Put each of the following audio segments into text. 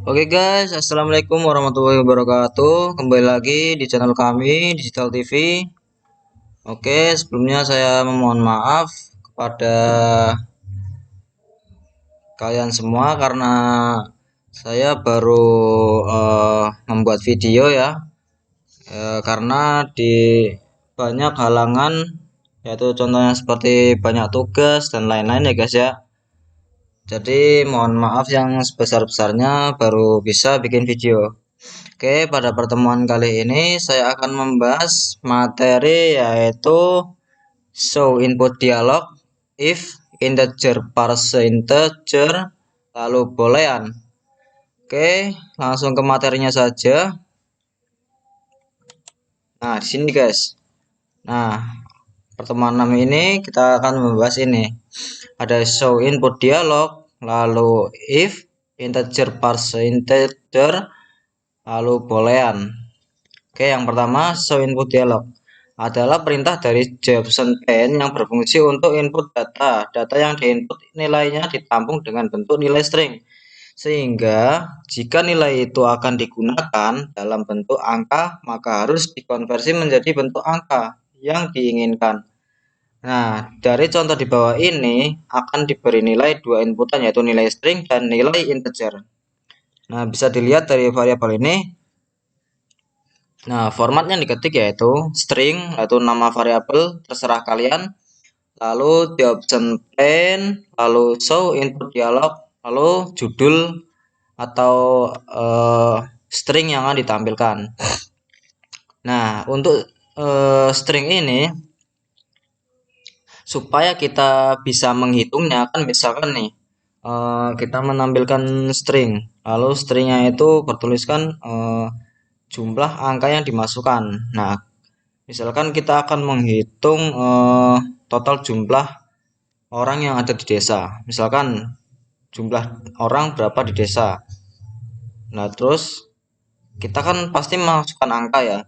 Oke guys, assalamualaikum warahmatullahi wabarakatuh. Kembali lagi di channel kami Digital TV. Oke, sebelumnya saya memohon maaf kepada kalian semua karena saya baru membuat video ya, karena di banyak halangan, yaitu contohnya seperti banyak tugas dan lain-lain ya guys ya. Jadi mohon maaf yang sebesar-besarnya baru bisa bikin video. Oke, pada pertemuan kali ini saya akan membahas materi yaitu show input dialog, if, integer, parse integer, lalu boolean. Oke, langsung ke materinya saja. Nah, di sini guys. Nah, pertemuan 6 ini kita akan membahas ini. Ada show input dialog, lalu if, integer, parse integer, lalu boolean. Oke, yang pertama show input dialog adalah perintah dari Jefferson Pen yang berfungsi untuk input data. Data yang diinput nilainya ditampung dengan bentuk nilai string. Sehingga jika nilai itu akan digunakan dalam bentuk angka, maka harus dikonversi menjadi bentuk angka yang diinginkan. Nah, dari contoh di bawah ini akan diberi nilai dua inputan yaitu nilai string dan nilai integer. Nah, bisa dilihat dari variabel ini. Nah, format yang diketik yaitu string, yaitu nama variabel terserah kalian, lalu di option plain, lalu show input dialog, lalu judul atau string yang akan ditampilkan. Nah, untuk string ini supaya kita bisa menghitungnya kan misalkan nih kita menampilkan string, lalu stringnya itu bertuliskan jumlah angka yang dimasukkan. Nah, misalkan kita akan menghitung total jumlah orang yang ada di desa. Misalkan jumlah orang berapa di desa. Nah, terus kita kan pasti memasukkan angka ya.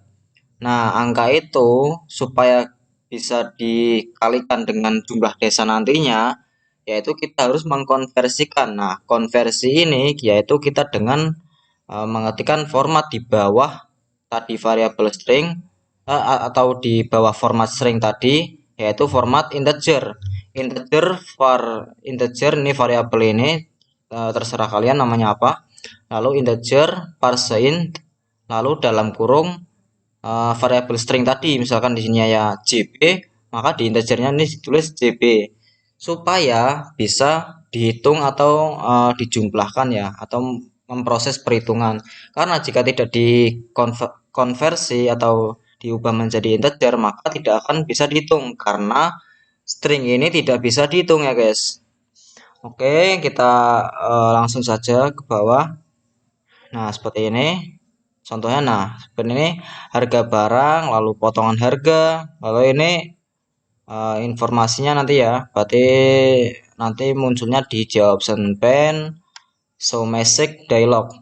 Nah, angka itu supaya bisa dikalikan dengan jumlah desa nantinya, yaitu kita harus mengkonversikan. Nah, konversi ini yaitu kita dengan mengetikkan format di bawah tadi variabel string atau di bawah format string tadi yaitu format integer. Integer ini variabel ini terserah kalian namanya apa. Lalu integer parse int lalu dalam kurung variabel string tadi misalkan di sini ya JB, maka di integernya ini ditulis JB supaya bisa dihitung atau dijumlahkan ya atau memproses perhitungan. Karena jika tidak dikonversi atau diubah menjadi integer maka tidak akan bisa dihitung karena string ini tidak bisa dihitung ya guys. Oke, kita langsung saja ke bawah. Nah, seperti ini contohnya. Nah, seperti ini harga barang lalu potongan harga, lalu ini informasinya nanti ya, berarti nanti munculnya di Jefferson Pen show message dialog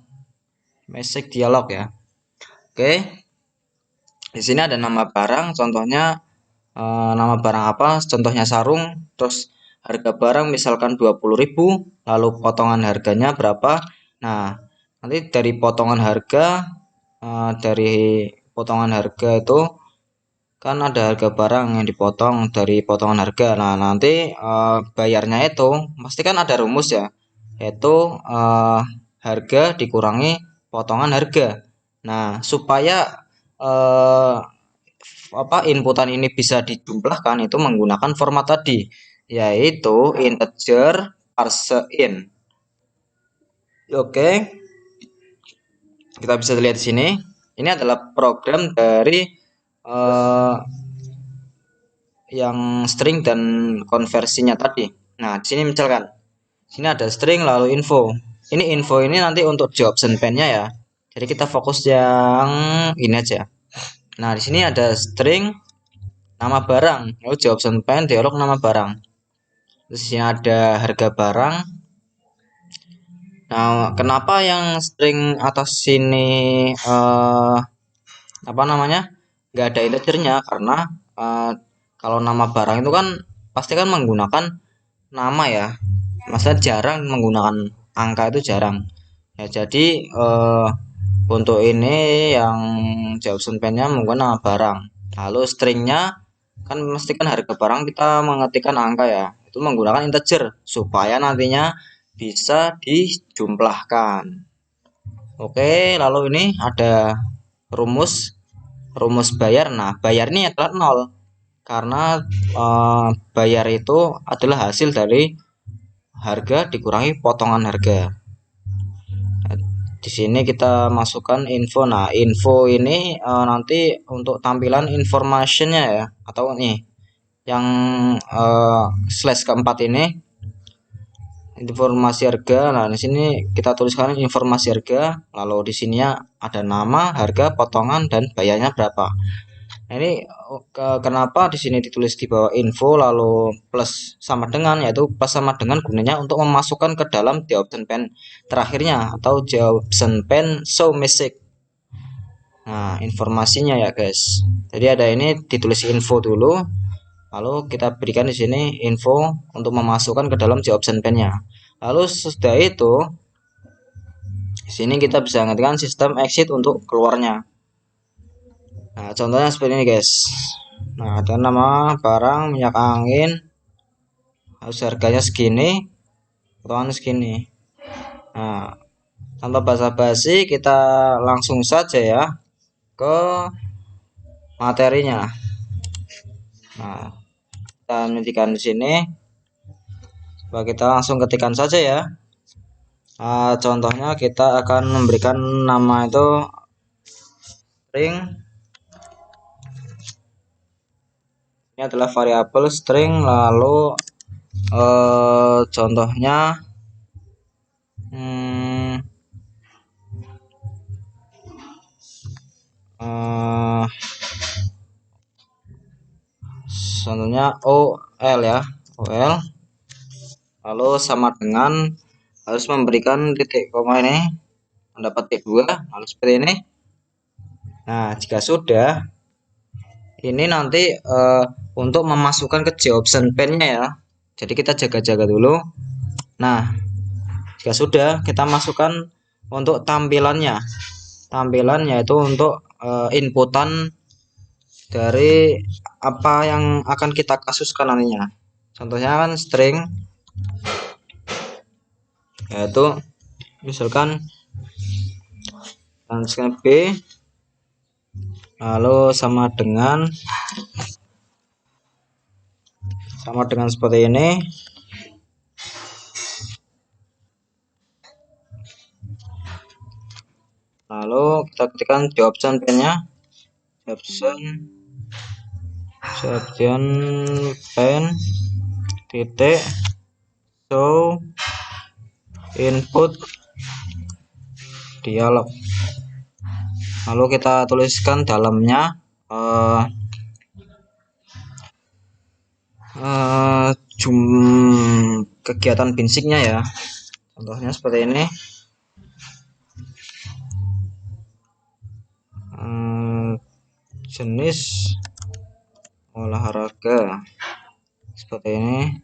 ya. Oke, di sini ada nama barang, contohnya nama barang apa, contohnya sarung, terus harga barang misalkan 20.000, lalu potongan harganya berapa. Nah, nanti dari potongan harga itu kan ada harga barang yang dipotong dari potongan harga. Nah, nanti bayarnya itu pasti kan ada rumus ya, yaitu harga dikurangi potongan harga. Nah, supaya inputan ini bisa dijumlahkan itu menggunakan format tadi, yaitu integer parse int. Oke, kita bisa lihat di sini. Ini adalah program dari yang string dan konversinya tadi. Nah, di sini misalkan sini ada string lalu info. Ini info ini nanti untuk Jefferson Pen-nya ya. Jadi kita fokus yang ini aja. Nah, di sini ada string nama barang, lalu Jefferson Pen dialog nama barang. Terus di sini ada harga barang. Nah, kenapa yang string atas sini nggak ada integernya? Karena kalau nama barang itu kan pasti kan menggunakan nama ya. Maksudnya jarang menggunakan angka, itu jarang. Ya, jadi untuk ini yang option pen-nya menggunakan barang. Lalu stringnya kan memastikan harga barang kita mengetikkan angka ya. Itu menggunakan integer supaya nantinya bisa dijumlahkan. Oke, lalu ini ada rumus rumus bayar. Nah, bayar ini adalah 0 karena bayar itu adalah hasil dari harga dikurangi potongan harga. Di sini kita masukkan info. Nah, info ini nanti untuk tampilan informationnya ya, atau nih yang slash keempat ini informasi harga. Nah, di sini kita tuliskan informasi harga, lalu di sini ya ada nama, harga, potongan, dan bayarnya berapa. Nah, ini kenapa di sini ditulis di bawah info lalu plus sama dengan, yaitu plus sama dengan gunanya untuk memasukkan ke dalam the option pen terakhirnya atau the option pen show message. Nah, informasinya ya guys. Jadi ada ini ditulis info dulu, lalu kita berikan di sini info untuk memasukkan ke dalam the option pen-nya. Lalu sesudah itu di sini kita bisa ngetikkan sistem exit untuk keluarnya. Nah, contohnya seperti ini guys. Nah, ada nama barang minyak angin, harus harganya segini, potongan segini. Nah, tanpa basa-basi kita langsung saja ya ke materinya. Nah, kita ketikkan di sini. Coba kita langsung ketikkan saja ya. Contohnya kita akan memberikan nama itu string. Ini adalah variabel string, lalu contohnya contohnya OL ya, OL, lalu sama dengan harus memberikan titik koma ini, mendapat titik 2, lalu seperti ini. Nah, jika sudah, ini nanti untuk memasukkan ke option pen-nya ya. Jadi kita jaga-jaga dulu. Nah, jika sudah, kita masukkan untuk tampilannya. Tampilan yaitu untuk inputan dari apa yang akan kita kasuskan nantinya. Contohnya kan string, yaitu misalkan B, lalu sama dengan seperti ini. Lalu kita ketikkan di option pen-nya, option pen titik show input dialog. Lalu kita tuliskan dalamnya kegiatan basicnya ya. Contohnya seperti ini. Jenis olahraga seperti ini.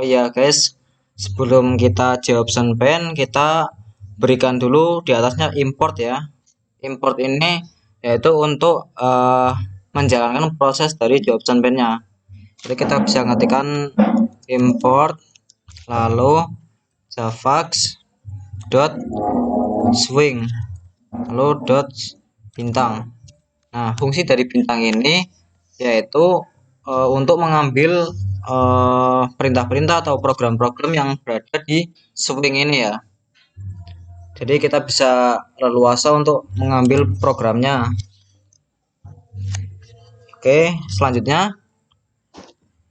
Oh ya guys, sebelum kita option pen, kita berikan dulu di atasnya import ya. Import ini yaitu untuk menjalankan proses dari option pen-nya. Jadi kita bisa ngetikkan import lalu javax dot swing lalu dot bintang. Nah, fungsi dari bintang ini yaitu untuk mengambil perintah-perintah atau program-program yang berada di swing ini ya. Jadi kita bisa leluasa untuk mengambil programnya. Oke, selanjutnya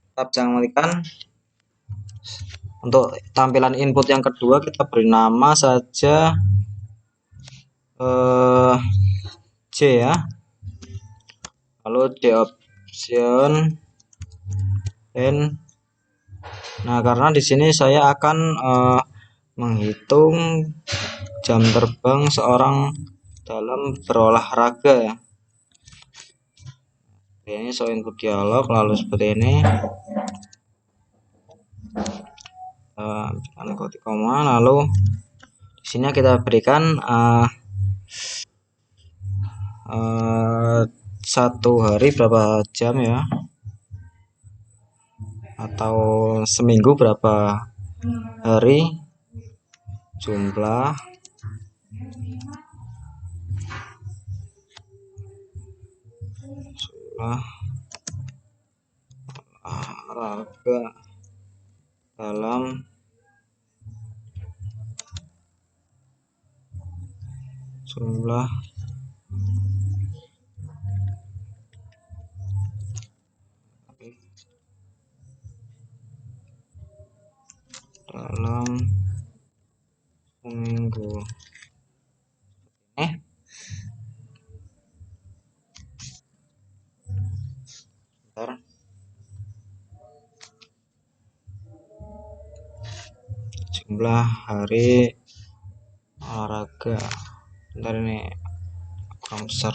kita bisa mengetikkan untuk tampilan input yang kedua, kita beri nama saja J ya. Lalu di option N. Nah, karena di sini saya akan menghitung jam terbang seorang dalam berolahraga ya. Ini show input dialog, lalu seperti ini. Kita koma, lalu di sini kita berikan 1 hari berapa jam ya, atau seminggu berapa hari, jumlah olahraga dalam jumlah dalam seminggu. Bentar. Jumlah hari olahraga. Bentar, ini kurang besar.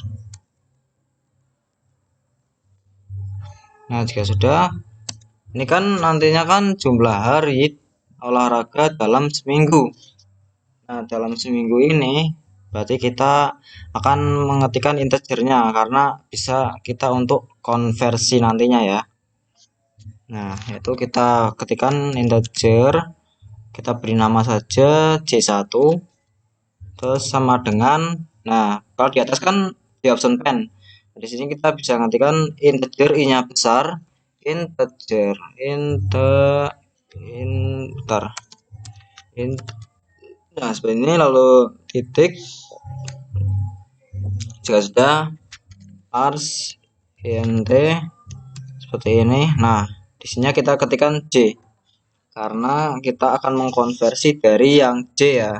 Nah, jika sudah, ini kan nantinya kan jumlah hari olahraga dalam seminggu. Nah, dalam seminggu ini berarti kita akan mengetikkan integernya, karena bisa kita untuk konversi nantinya ya. Nah, itu kita ketikkan integer, kita beri nama saja C1, terus sama dengan, nah kalau di atas kan di option pen, di sini kita bisa ngetikkan integer i-nya besar, integer nah seperti ini, lalu titik. Jika sudah, parse int seperti ini. Nah, di sini kita ketikkan J, karena kita akan mengkonversi dari yang J ya.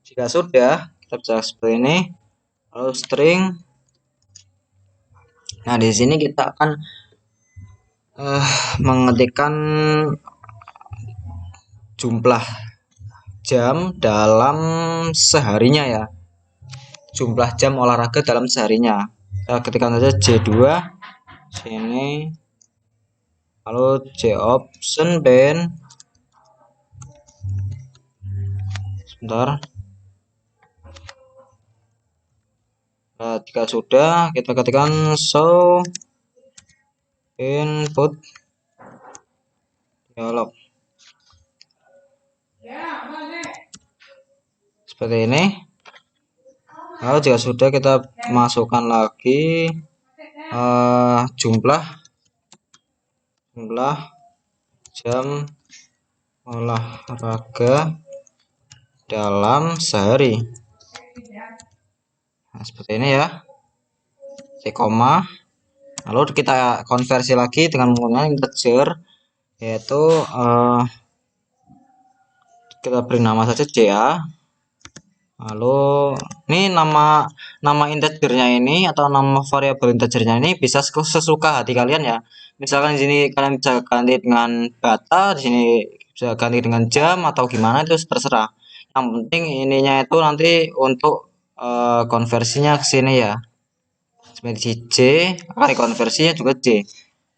Jika sudah, kita bisa seperti ini, lalu string. Nah, di sini kita akan mengetikkan jumlah jam dalam seharinya ya, jumlah jam olahraga dalam seharinya. Kita ketikkan saja J2 sini, lalu J option pen, sebentar. Nah, jika sudah, kita ketikkan show input dialog seperti ini. Lalu jika sudah, kita masukkan lagi jumlah jam olahraga dalam sehari. Nah, seperti ini ya, koma. Lalu kita konversi lagi dengan menggunakan integer, yaitu kita beri nama saja JA. Lalu ini nama integernya ini, atau nama variabel integernya ini bisa sesuka hati kalian ya. Misalkan di sini kalian bisa ganti dengan bata, di sini bisa ganti dengan jam atau gimana, itu terserah. Yang penting ininya itu nanti untuk konversinya ke sini ya. Seperti J, kali konversinya juga J.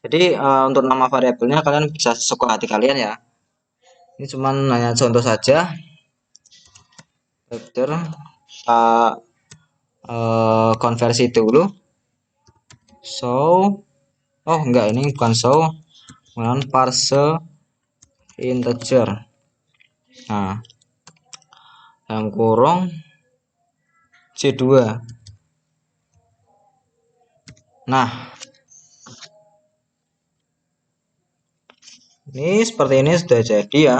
Jadi untuk nama variabelnya kalian bisa sesuka hati kalian ya. Ini cuman hanya contoh saja. Kita konversi dulu. So, oh enggak, ini bukan so, kemudian parse integer. Nah, dalam kurung C2. Nah, ini seperti ini sudah jadi ya.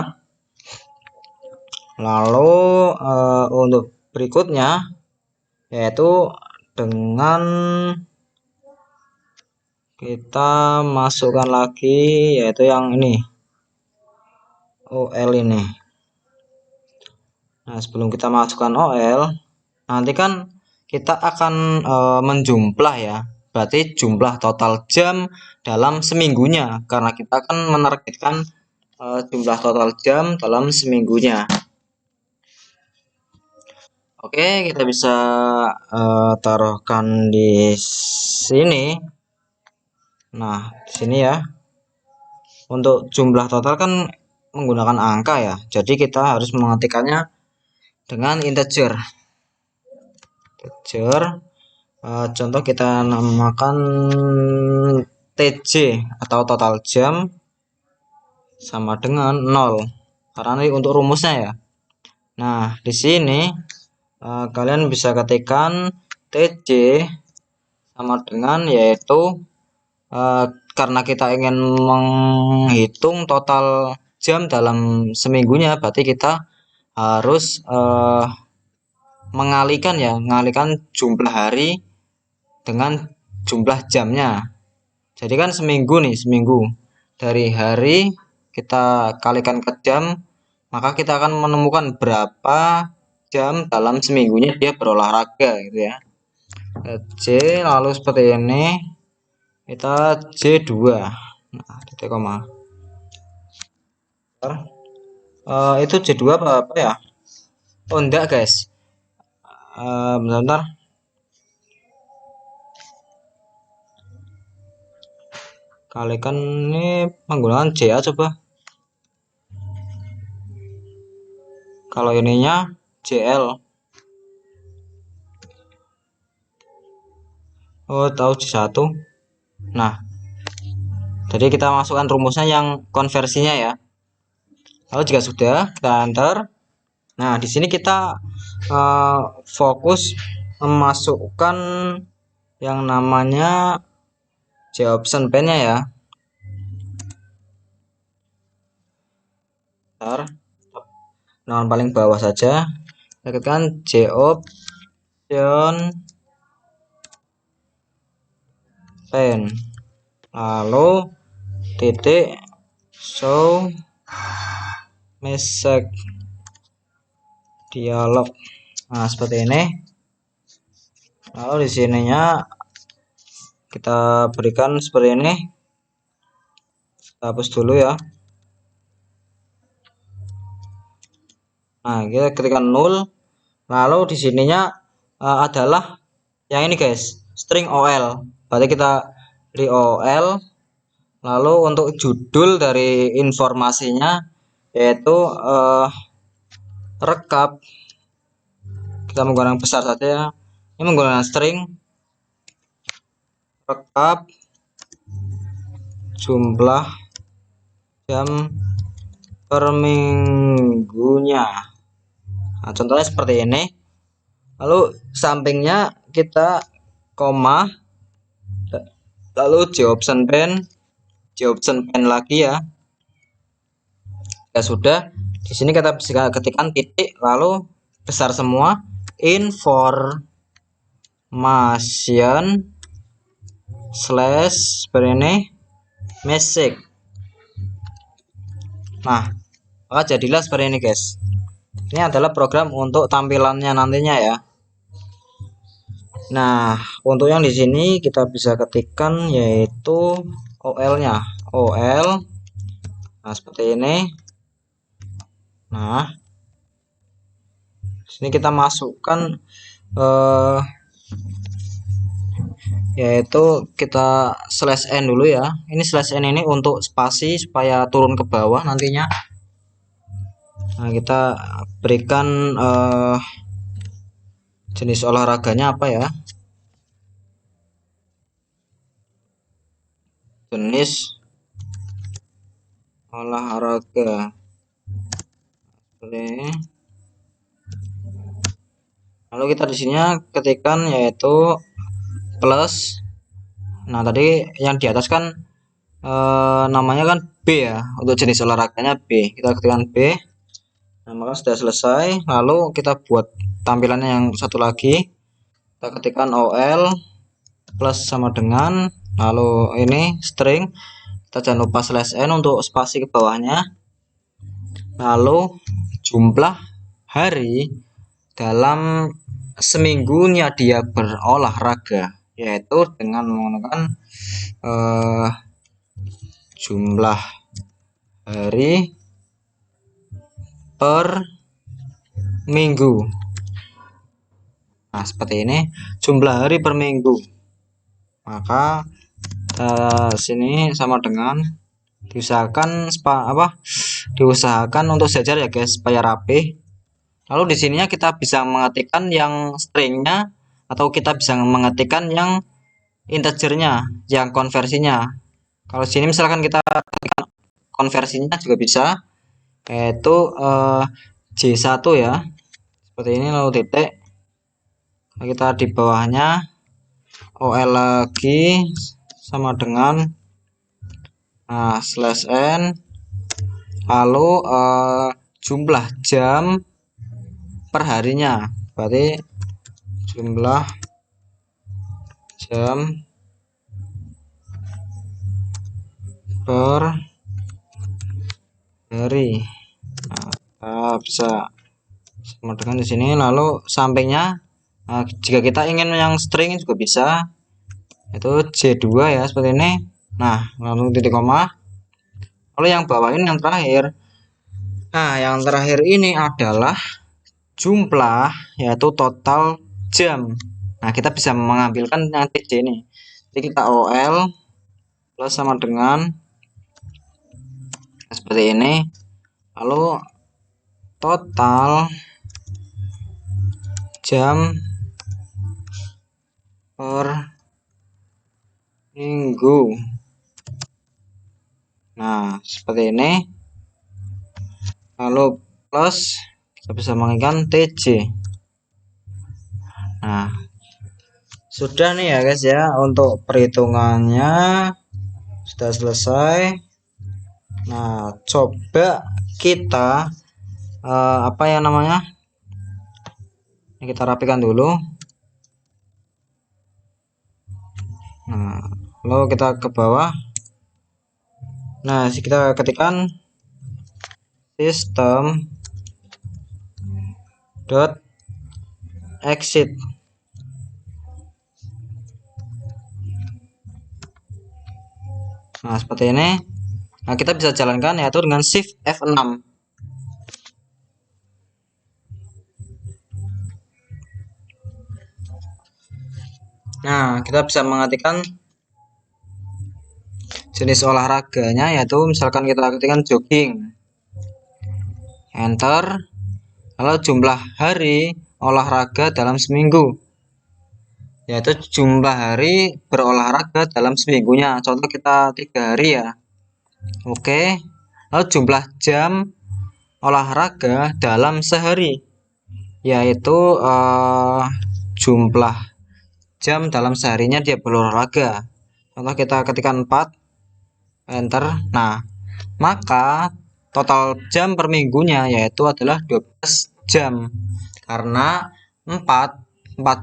Lalu untuk berikutnya, yaitu dengan kita masukkan lagi, yaitu yang ini, OL ini. Nah, sebelum kita masukkan OL, nanti kan kita akan menjumlah ya. berarti jumlah total jam dalam seminggunya, karena kita kan menargetkan jumlah total jam dalam seminggunya. Oke, kita bisa taruhkan di sini. Nah, di sini ya. Untuk jumlah total kan menggunakan angka ya. Jadi kita harus mengetikkannya dengan integer. Contoh kita namakan TJ atau total jam sama dengan 0. Karena ini untuk rumusnya ya. Nah, di sini kalian bisa ketikkan TJ sama dengan yaitu karena kita ingin menghitung total jam dalam seminggunya, berarti kita harus mengalihkan jumlah hari dengan jumlah jamnya. Jadi kan seminggu dari hari kita kalikan ke jam, maka kita akan menemukan berapa jam dalam seminggunya dia berolahraga gitu ya. J lalu seperti ini kita J2. Nah, titik koma. Itu J2 apa ya? Oh enggak guys. Bentar. Kalikan ini menggunakan JA coba. Kalau ininya JL. Oh, tahu J1. Nah, jadi kita masukkan rumusnya yang konversinya ya. Lalu jika sudah, kita enter. Nah, di sini kita fokus memasukkan yang namanya J-option pen-nya ya. Bentar. Nah, paling bawah saja. Tekan J-option pen. Lalu titik show message dialog. Nah, seperti ini. Lalu di sininya kita berikan seperti ini. Kita hapus dulu ya. Nah, kita ketikkan 0. Lalu di sininya adalah yang ini guys, string OL. Berarti kita di OL. Lalu untuk judul dari informasinya yaitu rekap. Kita menggunakan besar saja ya. Ini menggunakan string rekap jumlah jam per minggunya. Nah, contohnya seperti ini. Lalu sampingnya kita koma, lalu J-option pen lagi ya. Ya sudah. Di sini kita bisa ketikkan titik, lalu besar semua information slash seperti ini message. Nah, maka jadilah seperti ini guys. Ini adalah program untuk tampilannya nantinya ya. Nah, untuk yang di sini kita bisa ketikkan yaitu OL-nya. OL. Nah, seperti ini. Nah, sini kita masukkan yaitu kita slash n dulu ya. Ini slash n ini untuk spasi supaya turun ke bawah nantinya. Nah, kita berikan jenis olahraganya apa ya? Jenis olahraga. Oke. Lalu kita di sini ketikkan yaitu plus. Nah, tadi yang di atas kan namanya kan B ya, untuk jenis olahraganya B. Kita ketikkan B. Nah, maka sudah selesai. Lalu kita buat tampilannya yang satu lagi. Kita ketikkan OL plus sama dengan, lalu ini string. Kita jangan lupa slash n untuk spasi ke bawahnya. Lalu jumlah hari dalam seminggunya dia berolahraga yaitu dengan menggunakan jumlah hari per minggu. Nah, seperti ini jumlah hari per minggu. Maka sini sama dengan diusahakan untuk sejajar ya guys, supaya rapi. Lalu di sininya kita bisa mengetikkan yang stringnya atau kita bisa mengetikkan yang integernya, yang konversinya. Kalau sini misalkan kita ketikkan konversinya juga bisa, yaitu J1 ya, seperti ini, lalu titik, kita di bawahnya OL lagi sama dengan slash n, lalu jumlah jam per harinya, berarti jumlah jam per hari. Nah, bisa sama dengan di sini. Lalu sampingnya, jika kita ingin yang string juga bisa, itu J2 ya, seperti ini. Nah, lalu titik koma. Lalu yang bawah ini yang terakhir. Nah, yang terakhir ini adalah jumlah, yaitu total jam. Nah, kita bisa mengambilkan yang TJ ini. Jadi kita OL plus sama dengan seperti ini. Lalu total jam per minggu. Nah, seperti ini. Lalu plus kita bisa menginginkan TJ. Nah, sudah nih ya guys ya, untuk perhitungannya sudah selesai. Nah, coba kita apa ya namanya, ini kita rapikan dulu. Nah, lalu kita ke bawah. Nah, kita ketikkan system dot exit. Nah, seperti ini. Nah, kita bisa jalankan yaitu dengan shift F6. Nah, kita bisa mengetikkan jenis olahraganya, yaitu misalkan kita ketikkan jogging, enter. Lalu jumlah hari olahraga dalam seminggu, yaitu jumlah hari berolahraga dalam seminggunya. Contoh kita 3 hari ya. Oke. Lalu jumlah jam olahraga dalam sehari, yaitu jumlah jam dalam seharinya dia berolahraga. Contoh kita ketikkan 4, enter. Nah, maka total jam per minggunya yaitu adalah 12 jam, karena 4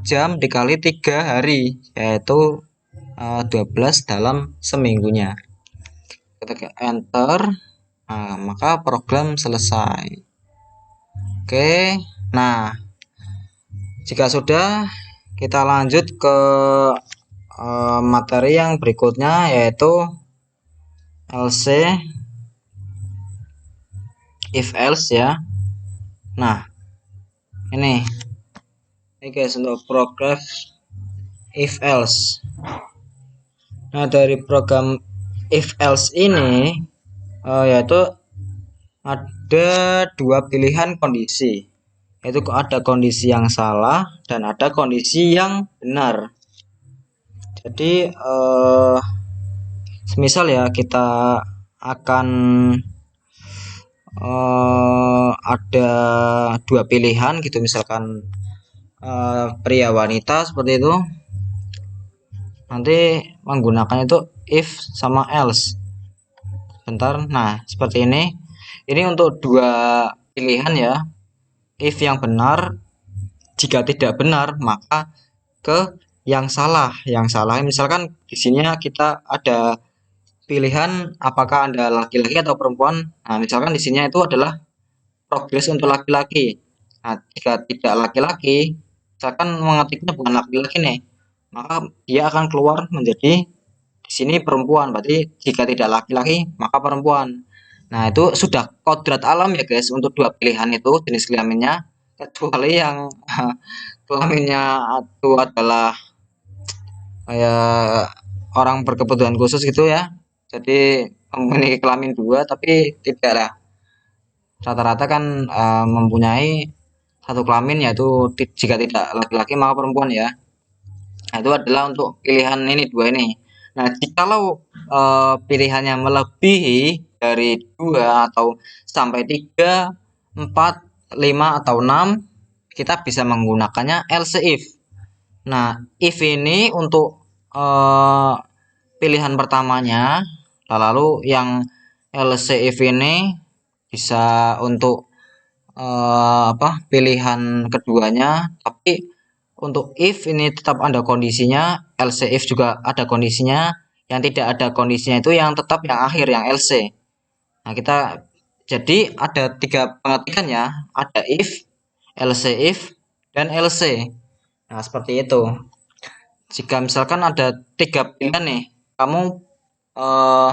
jam dikali 3 hari, yaitu 12 dalam seminggunya. Ketika enter, nah, maka program selesai. Oke. Nah, jika sudah, kita lanjut ke materi yang berikutnya, yaitu LC if else ya. Nah, ini guys untuk program if else. Nah, dari program if else ini yaitu ada 2 pilihan kondisi, yaitu ada kondisi yang salah dan ada kondisi yang benar. Jadi semisal ya kita akan ada 2 pilihan gitu, misalkan pria wanita seperti itu, nanti menggunakan itu if sama else. Bentar. Nah, seperti ini untuk 2 pilihan ya. If yang benar, jika tidak benar maka ke yang salah. Yang salah misalkan di sininya kita ada pilihan apakah Anda laki-laki atau perempuan. Nah, misalkan di sini itu adalah progres untuk laki-laki. Nah, jika tidak laki-laki, misalkan mengetiknya bukan laki-laki nih, maka dia akan keluar menjadi di sini perempuan. Berarti jika tidak laki-laki maka perempuan. Nah, itu sudah kodrat alam ya guys untuk dua pilihan itu jenis kelaminnya, kecuali yang kelaminnya itu adalah kayak orang berkebutuhan khusus gitu ya. Jadi memiliki kelamin dua tapi tidak lah. Rata-rata kan mempunyai satu kelamin yaitu jika tidak laki-laki maka perempuan ya. Nah, itu adalah untuk pilihan ini dua ini. Nah, jikalau pilihannya melebihi dari dua atau sampai tiga, empat, lima atau enam, kita bisa menggunakannya else if. Nah, if ini untuk pilihan pertamanya, lalu yang else if ini bisa untuk pilihan keduanya, tapi untuk if ini tetap ada kondisinya, else if juga ada kondisinya, yang tidak ada kondisinya itu yang tetap yang akhir yang else. Nah, kita jadi ada tiga pengetikan ya, ada if, dan else. Nah, seperti itu. Jika misalkan ada tiga pilihan nih, kamu eh,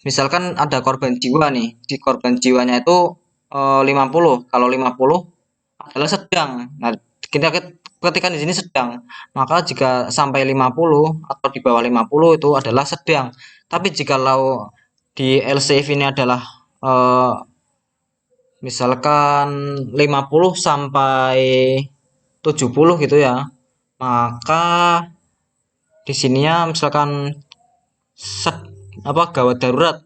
misalkan ada korban jiwa nih, di korban jiwanya itu 50. Kalau 50 adalah sedang. Nah, kita ketika di sini sedang, maka jika sampai 50 atau di bawah 50 itu adalah sedang. Tapi jikalau di LCF ini adalah eh, misalkan 50 sampai 70 gitu ya, maka di sininya misalkan gawat darurat,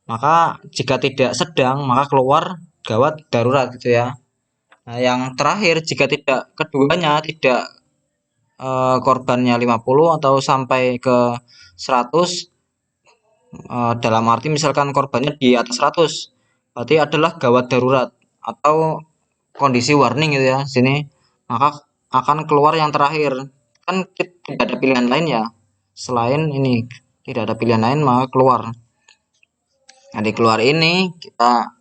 maka jika tidak sedang maka keluar gawat darurat gitu ya. Nah, yang terakhir jika tidak keduanya tidak korbannya 50 atau sampai ke 100, dalam arti misalkan korbannya di atas 100 berarti adalah gawat darurat atau kondisi warning gitu ya sini, maka akan keluar yang terakhir. Kan tidak ada pilihan lain ya selain ini, tidak ada pilihan lain maka keluar. Nah, di keluar ini kita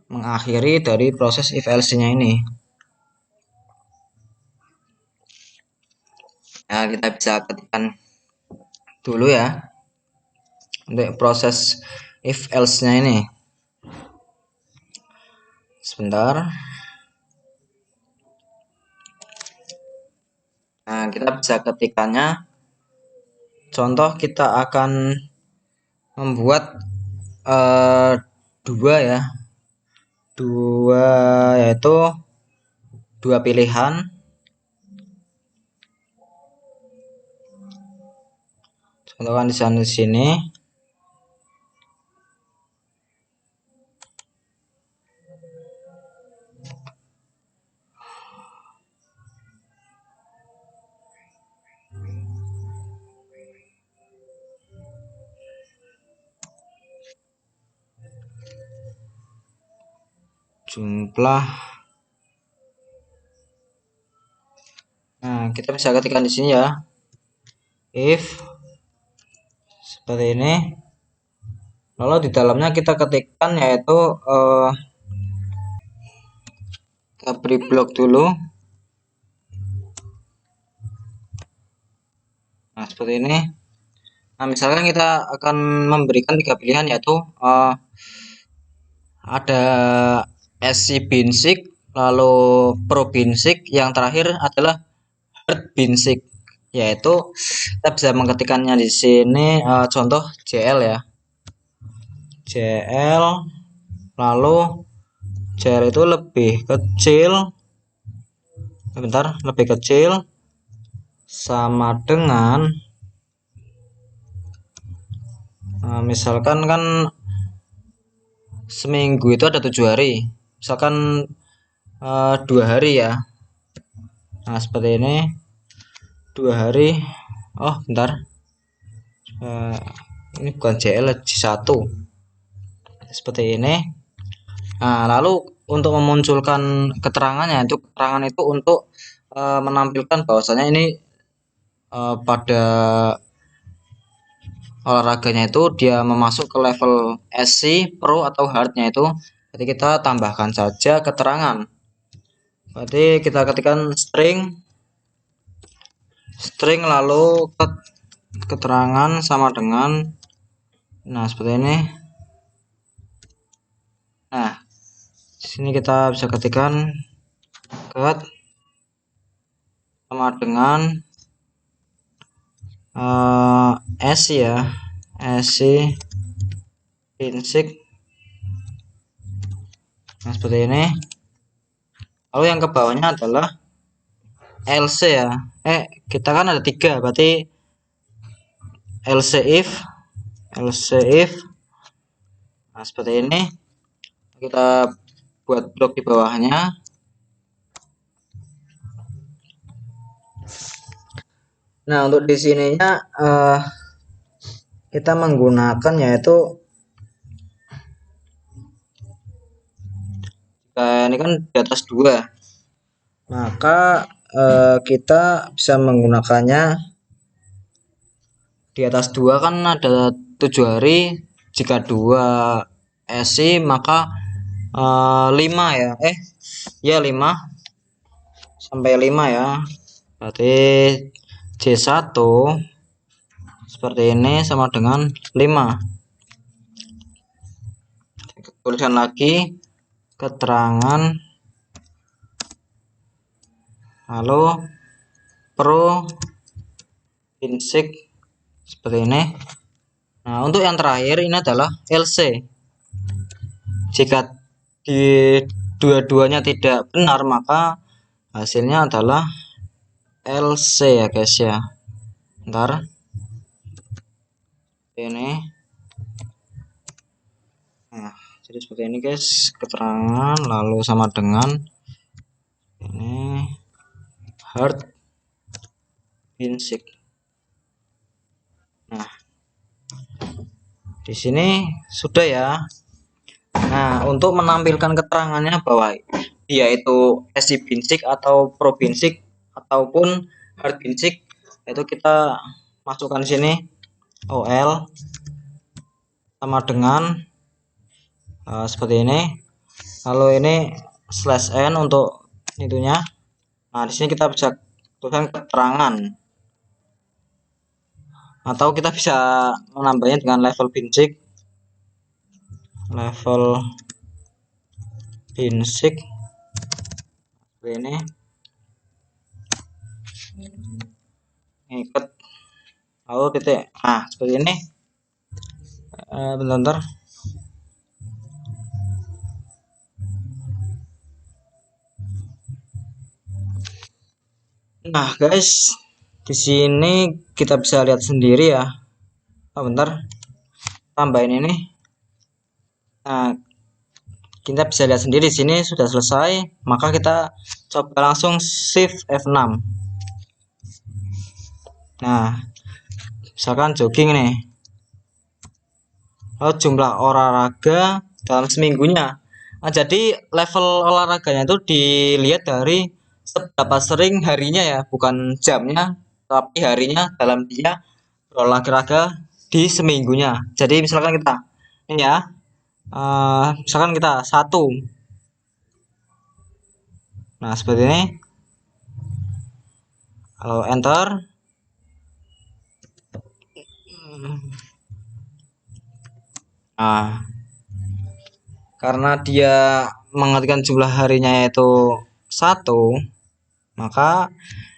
mengakhiri dari proses if else nya ini. Nah, kita bisa ketikkan dulu ya untuk proses if else nya ini. Sebentar. Nah, kita bisa ketikkannya. Contoh kita akan membuat dua ya, yaitu dua pilihan. Contohkan di sana di sini. Jumlah. Nah, kita bisa ketikkan di sini ya. If seperti ini. Lalu di dalamnya kita ketikkan yaitu kita beri blok dulu. Nah, seperti ini. Nah, misalkan kita akan memberikan tiga pilihan yaitu ada SC Binsik, lalu Pro Binsik, yang terakhir adalah Hard Binsik, yaitu kita bisa mengetikkannya di sini contoh JL ya. JL lalu JL itu lebih kecil, lebih kecil sama dengan misalkan kan seminggu itu ada 7 hari, misalkan 2 hari ya. Nah, seperti ini 2 hari. Oh, bentar, ini bukan JL, J1 seperti ini. Nah, lalu untuk memunculkan keterangannya, itu keterangan itu untuk menampilkan bahwasanya ini pada olahraganya itu dia memasuk ke level SC, Pro atau Hardnya itu. Jadi kita tambahkan saja keterangan. Berarti kita ketikkan string string lalu keterangan sama dengan, nah seperti ini. Nah di sini kita bisa ketikkan cut sama dengan s ya, sc basic. Nah seperti ini. Lalu yang ke bawahnya adalah else ya. Kita kan ada 3, berarti else if. Nah seperti ini. Kita buat blok di bawahnya. Nah untuk di sininya kita menggunakan yaitu ini kan di atas 2, maka kita bisa menggunakannya di atas 2 kan ada 7 hari. Jika 2 SI maka 5 ya, ya 5 sampai 5 ya, berarti J1 seperti ini sama dengan 5. Tulisan lagi keterangan lalu basic seperti ini. Nah untuk yang terakhir ini adalah else. Jika di dua-duanya tidak benar maka hasilnya adalah else ya guys ya. Ntar ini, nah jadi seperti ini guys, keterangan lalu sama dengan ini hard basic. Nah di sini sudah ya. Nah untuk menampilkan keterangannya bahwa dia itu SC basic atau pro basic ataupun hard basic, itu kita masukkan di sini OL sama dengan seperti ini. Lalu ini /n untuk itunya. Nah di sini kita bisa tuliskan keterangan, atau kita bisa menambahnya dengan level basic seperti ini. Ikat lalu titik. Nah seperti ini. Bentar. Nah guys, di sini kita bisa lihat sendiri ya. Bentar, tambahin ini. Nah kita bisa lihat sendiri di sini sudah selesai. Maka kita coba langsung shift F6. Nah misalkan jogging nih, lalu jumlah olahraga dalam seminggunya. Nah jadi level olahraganya itu dilihat dari seberapa sering harinya ya, bukan jamnya tapi harinya dalam dia berolahraga di seminggunya. Jadi misalkan kita ini ya, misalkan kita 1. Nah seperti ini. Kalau enter, nah karena dia mengartikan jumlah harinya yaitu 1, maka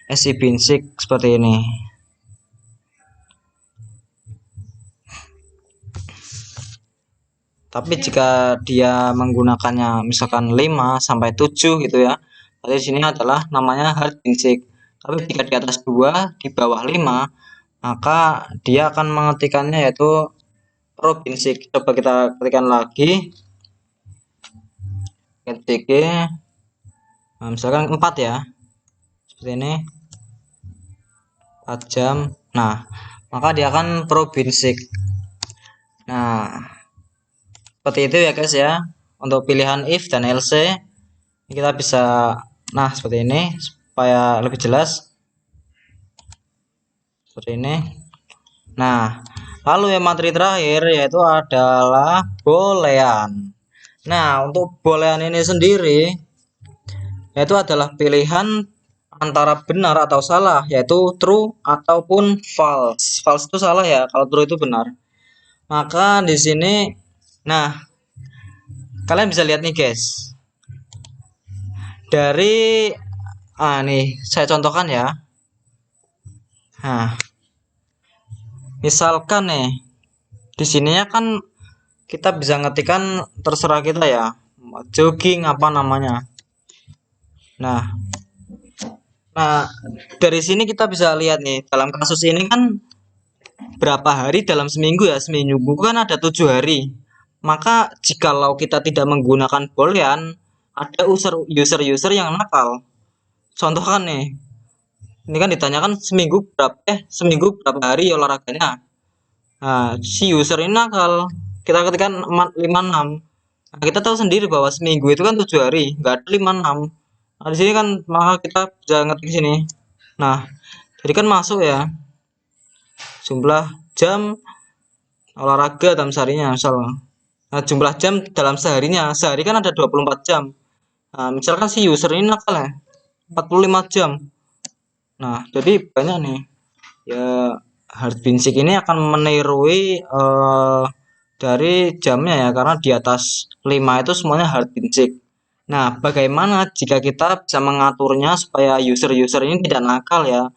SC basic seperti ini. Tapi jika dia menggunakannya misalkan 5 sampai 7 gitu ya, berarti sini adalah namanya hard basic. Tapi jika di atas 2 di bawah 5, maka dia akan mengetikkannya yaitu pro basic. Coba kita ketikkan lagi. Ketik, nah, misalkan 4 ya. Seperti ini. 4 jam. Nah, maka dia akan pro basic. Nah, seperti itu ya guys ya, untuk pilihan if dan else. Kita bisa, nah seperti ini supaya lebih jelas seperti ini. Nah lalu yang materi terakhir yaitu adalah boolean. Nah untuk boolean ini sendiri yaitu adalah pilihan antara benar atau salah, yaitu true ataupun false. False itu salah ya, kalau true itu benar. Maka di sini, nah, kalian bisa lihat nih guys. Dari nih saya contohkan ya. Nah, misalkan nih di sininya kan kita bisa ngetikkan terserah kita ya. Jogging apa namanya. Nah, dari sini kita bisa lihat nih dalam kasus ini kan berapa hari dalam seminggu ya, seminggu kan ada 7 hari. Maka jikalau kita tidak menggunakan boolean, ada user yang nakal. Contoh kan nih, ini kan ditanyakan seminggu berapa hari olahraganya. Nah, si user ini nakal, kita ketikkan 56. Nah, kita tahu sendiri bahwa seminggu itu kan 7 hari, nggak ada 56. Nah, di sini kan maka kita bisa ngetik sini. Nah, jadi kan masuk ya jumlah jam olahraga dalam seharinya misalnya. Nah, jumlah jam dalam seharinya, sehari kan ada 24 jam. Nah, misalkan si user ini nakal ya 45 jam. Nah, jadi banyak nih ya, Hardbinsik ini akan menirui dari jamnya ya, karena di atas 5 itu semuanya Hardbinsik. Nah, bagaimana jika kita bisa mengaturnya supaya user-user ini tidak nakal ya,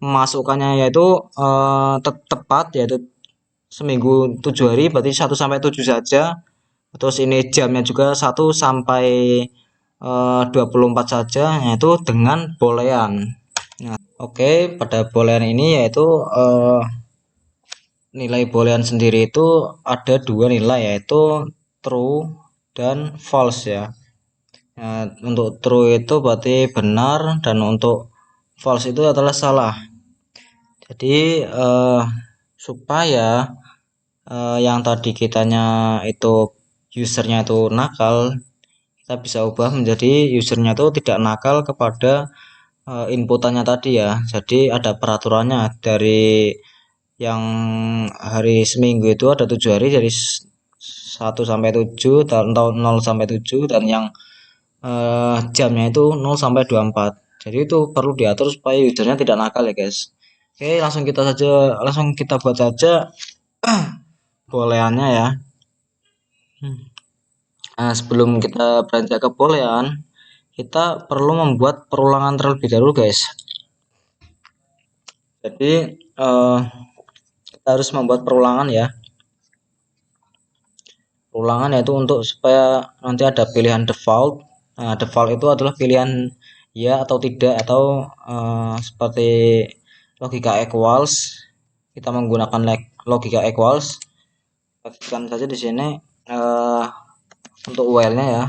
masukannya yaitu tepat, yaitu seminggu 7 hari, berarti 1 sampai 7 saja. Terus ini jamnya juga 1 sampai 24 saja, yaitu dengan boolean. Nah, oke, pada boolean ini yaitu nilai boolean sendiri itu ada 2 nilai, yaitu true dan false ya. Nah, untuk true itu berarti benar, dan untuk false itu adalah salah. Jadi supaya yang tadi kitanya itu usernya itu nakal, kita bisa ubah menjadi usernya itu tidak nakal kepada inputannya tadi ya. Jadi ada peraturannya, dari yang hari seminggu itu ada 7 hari, dari 1 sampai 7 atau 0 sampai 7, dan yang jamnya itu 0 sampai 24. Jadi itu perlu diatur supaya usernya tidak nakal ya guys. Oke, langsung kita buat saja booleannya ya. Nah, sebelum kita beranjak ke boolean, kita perlu membuat perulangan terlebih dahulu guys. Jadi kita harus membuat perulangan ya. Perulangan yaitu untuk supaya nanti ada pilihan default. Nah, default itu adalah pilihan ya atau tidak, atau seperti logika equals. Kita menggunakan logika equals. Pastikan saja di sini untuk while-nya ya.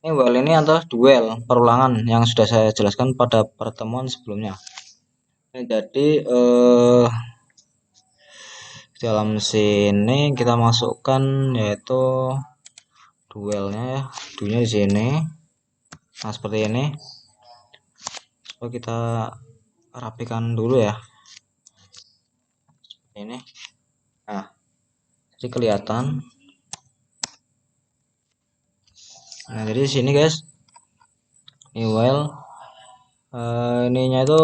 Ini while ini adalah duel perulangan yang sudah saya jelaskan pada pertemuan sebelumnya. Jadi dalam sini kita masukkan yaitu duelnya ya, duelnya di sini. Nah, seperti ini. Coba kita rapikan dulu ya. Seperti ini. Nah, jadi kelihatan. Nah, jadi di sini guys, ini while ininya itu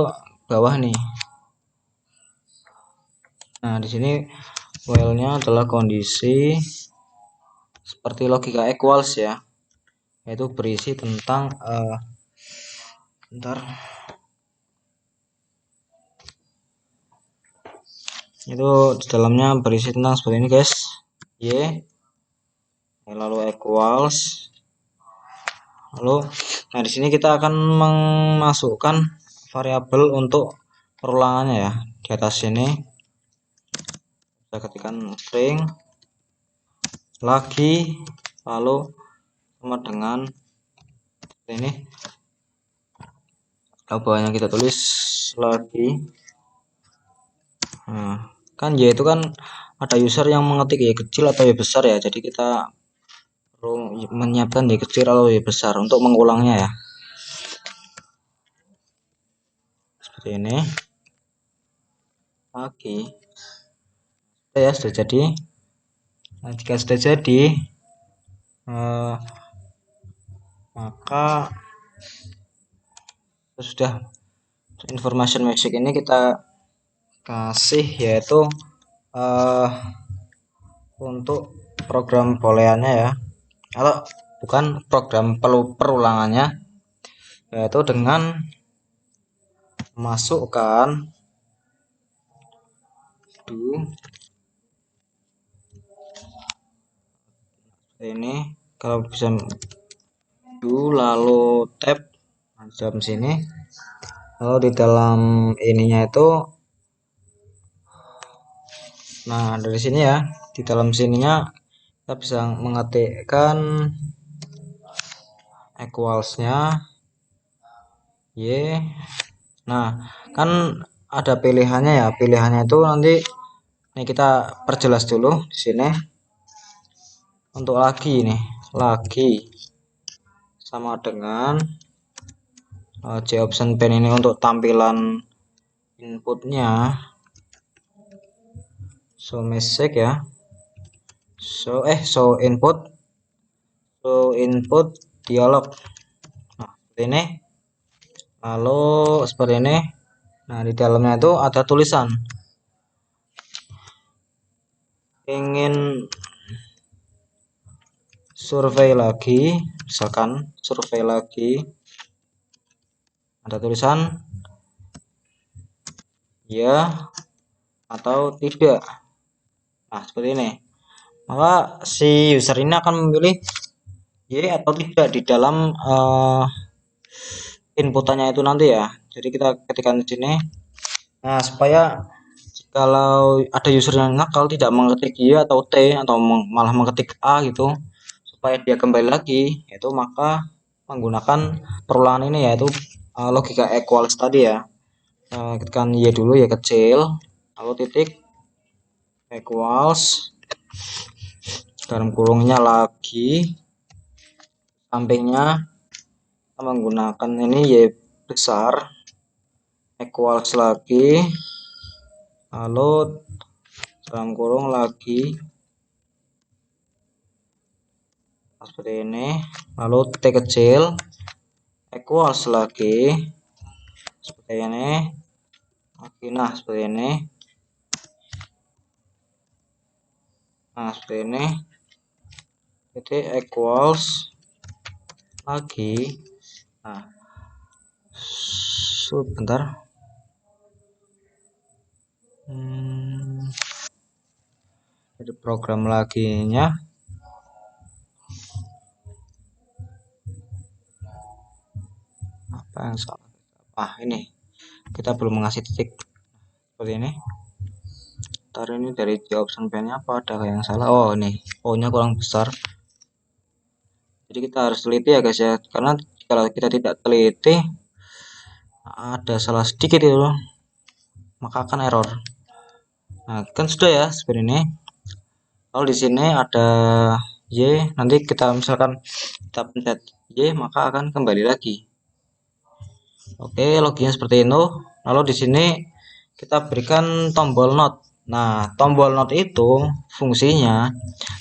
bawah nih. Nah, di sini while-nya adalah kondisi seperti logika equals ya, yaitu berisi tentang itu di dalamnya berisi tentang seperti ini guys, y lalu equals, lalu nah di sini kita akan memasukkan variabel untuk perulangannya ya. Di atas sini kita ketikkan string lagi, lalu sama dengan ini, bawahnya kita tulis lagi. Nah, kan y itu kan ada user yang mengetik y kecil atau y besar ya, jadi kita perlu menyiapkan y kecil atau y besar untuk mengulangnya ya. Seperti ini lagi ya, sudah jadi. Nah, jika sudah jadi maka sudah information magic ini kita kasih yaitu untuk program booleannya ya, atau bukan program perulangannya, yaitu dengan masukkan ini, kalau bisa lalu tab jam sini, lalu di dalam ininya itu, nah dari sini ya, di dalam sininya kita bisa mengetikkan equalsnya y. Nah kan ada pilihannya ya, pilihannya itu nanti ini kita perjelas dulu di sini. Untuk lagi nih, lagi sama dengan J option pen ini untuk tampilan inputnya, show message ya, show input dialog. Nah seperti ini, lalu seperti ini. Nah di dalamnya itu ada tulisan ingin survei lagi, misalkan survei lagi, ada tulisan ya atau tidak. Nah seperti ini, maka si user ini akan memilih ya atau tidak di dalam inputannya itu nanti ya. Jadi kita ketikkan di sini. Nah supaya kalau ada user yang nakal tidak mengetik Y atau T atau malah mengetik A gitu, supaya dia kembali lagi, yaitu maka menggunakan perulangan ini, yaitu logika equals tadi ya. Ketikkan Y dulu, Y kecil, lalu titik equals, dalam kurungnya lagi, sampingnya kita menggunakan ini Y besar, equals lagi, lalu dalam kurung lagi seperti ini, lalu T kecil equals lagi seperti ini lagi. Nah seperti ini, nah seperti ini, titik equals lagi. Nah sebentar, jadi program laginya apa yang salah, ini kita belum mengasih titik seperti ini. Ntar ini dari J option pen-nya apa ada yang salah. Oh ini O nya kurang besar, jadi kita harus teliti ya guys ya, karena kalau kita tidak teliti ada salah sedikit itu maka akan error. Nah kan sudah ya seperti ini. Lalu di sini ada Y, nanti kita misalkan kita pencet Y maka akan kembali lagi. Oke, loginya seperti itu. Lalu di sini kita berikan tombol not. Nah tombol not itu fungsinya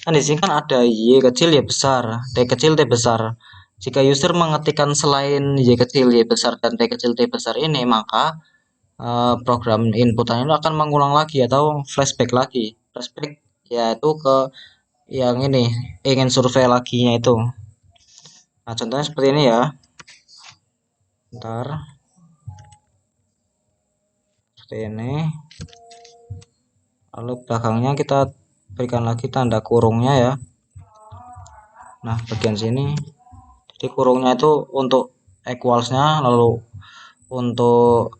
kan di sini kan ada Y kecil Y besar, T kecil T besar. Jika user mengetikkan selain Y kecil Y besar dan T kecil T besar ini, maka program inputannya itu akan mengulang lagi atau flashback lagi. Flashback yaitu ke yang ini, ingin survei laginya itu. Nah contohnya seperti ini ya, ntar seperti ini, lalu belakangnya kita berikan lagi tanda kurungnya ya. Nah bagian sini, jadi kurungnya itu untuk equalsnya, lalu untuk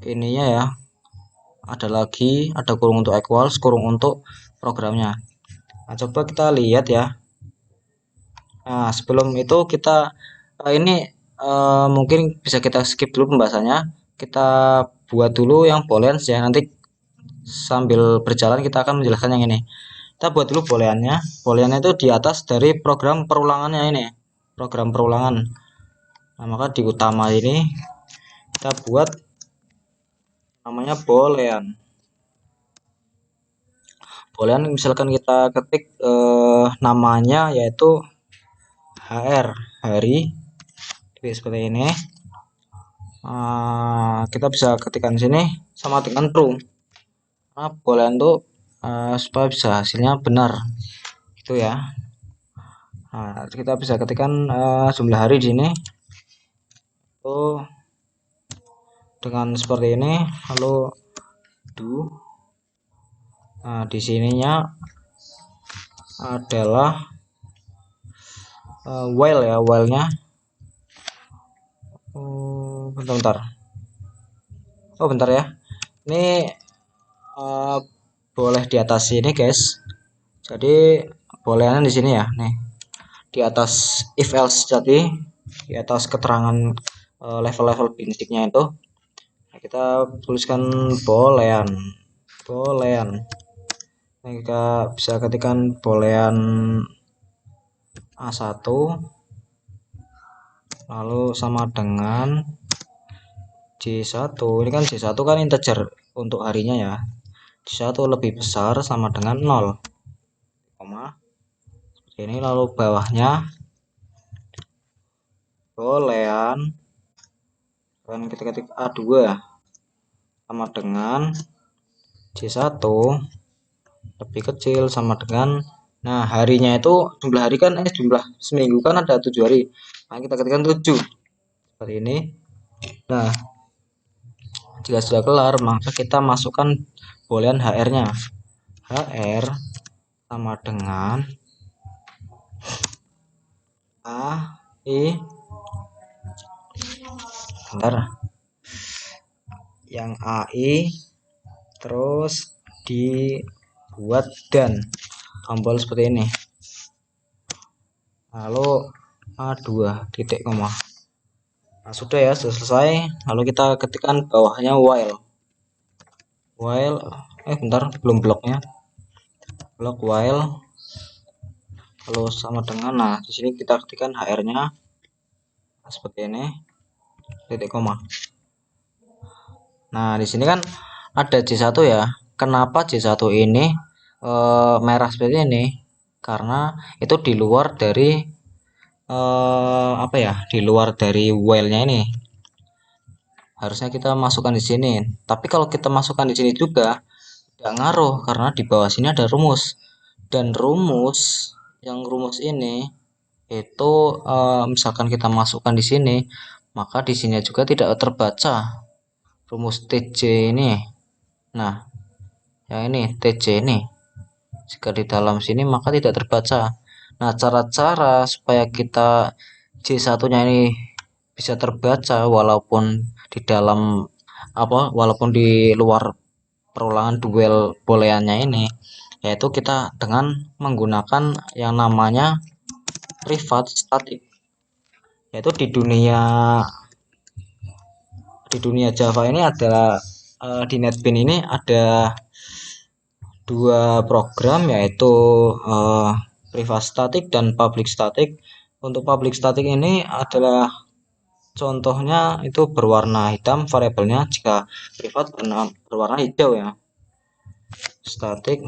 ininya ya ada lagi, ada kurung untuk equals, kurung untuk programnya. Nah coba kita lihat ya. Nah sebelum itu kita ini mungkin bisa kita skip dulu pembahasannya, kita buat dulu yang booleans ya, nanti sambil berjalan kita akan menjelaskan yang ini. Kita buat dulu booleannya. Booleannya itu di atas dari program perulangannya ini, program perulangan. Nah maka di utama ini kita buat namanya boolean. Boolean misalkan kita ketik namanya yaitu HR, hari, seperti ini. Kita bisa ketikkan sini sama dengan true, karena boolean tuh supaya bisa hasilnya benar itu ya. Nah, kita bisa ketikkan jumlah hari di sini tuh dengan seperti ini, lalu do. Nah, di sininya adalah while ya, while-nya bentar. Oh bentar ya, ini boleh di atas sini guys, jadi bolehnya di sini ya, nih di atas if else, jadi di atas keterangan level-level basicnya itu kita tuliskan boolean. Nah, kita bisa ketikkan boolean A1 lalu sama dengan J1. Ini kan J1 kan integer untuk harinya ya, J1 lebih besar sama dengan 0, koma ini, lalu bawahnya boolean dan kita ketik A2 sama dengan J1 lebih kecil sama dengan, nah harinya itu jumlah hari kan jumlah seminggu kan ada 7 hari, nah kita ketikkan 7 seperti ini. Nah jika sudah kelar maka kita masukkan boolean HR-nya, HR sama dengan bentar, yang AI terus dibuat dan tombol seperti ini, lalu A2 titik koma. Nah sudah ya, sudah selesai. Lalu kita ketikkan bawahnya while bentar, belum bloknya, blok while lalu sama dengan, nah di sini kita ketikkan HR-nya seperti ini, titik koma. Nah di sini kan ada J1 ya, kenapa J1 ini merah seperti ini, karena itu di luar dari apa ya, di luar dari while-nya ini, harusnya kita masukkan di sini. Tapi kalau kita masukkan di sini juga tidak ngaruh, karena di bawah sini ada rumus, dan rumus ini itu misalkan kita masukkan di sini, maka di sini juga tidak terbaca rumus TJ ini. Nah yang ini TJ ini jika di dalam sini maka tidak terbaca. Nah cara-cara supaya kita J1 nya ini bisa terbaca walaupun di dalam walaupun di luar perulangan duel booleannya ini, yaitu kita dengan menggunakan yang namanya private static, yaitu di dunia Java ini adalah di NetBeans ini ada dua program, yaitu private static dan public static. Untuk public static ini adalah contohnya itu berwarna hitam variabelnya, jika privat berwarna hijau ya. Static